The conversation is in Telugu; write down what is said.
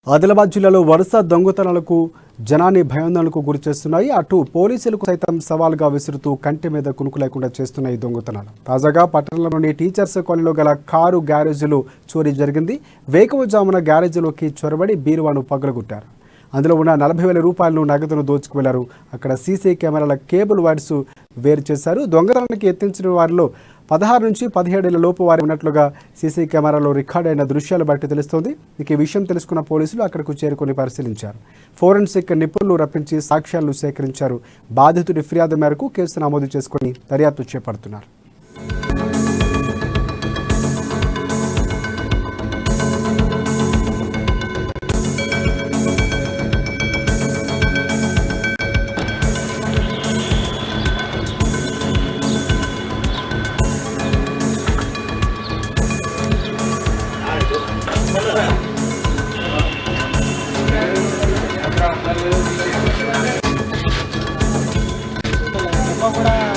ఆదిలాబాద్ జిల్లాలో వరుస దొంగతనాలకు జనాన్ని భయాందోళనకు గురిచేస్తున్నాయి. అటు పోలీసులకు సైతం సవాల్గా విసురుతూ కంటి మీద కునుకు లేకుండా చేస్తున్నాయి దొంగతనాలు. తాజాగా పట్టణంలోని టీచర్స్ కాలనీలో గల కారు గ్యారేజీలో చోరీ జరిగింది. వేకువజామున గ్యారేజీలోకి చొరబడి బీరువాను పగలగొట్టారు. అందులో ఉన్న 40,000 రూపాయలను నగదును దోచుకువెళ్లారు. అక్కడ సీసీ కెమెరాల కేబుల్ వైర్స్ వేరు చేశారు. దొంగతనానికి యత్నించిన వారిలో 16 నుంచి 17 ఏళ్ల లోపు వారి ఉన్నట్లుగా సీసీ కెమెరాలో రికార్డ్ అయిన దృశ్యాలు బట్టి తెలుస్తోంది. ఈ విషయం తెలుసుకున్న పోలీసులు అక్కడకు చేరుకుని పరిశీలించారు. ఫోరెన్సిక్ నిపుణులు రప్పించి సాక్ష్యాలను సేకరించారు. బాధితుడి ఫిర్యాదు మేరకు కేసు నమోదు చేసుకుని దర్యాప్తు చేపడుతున్నారు. కూడా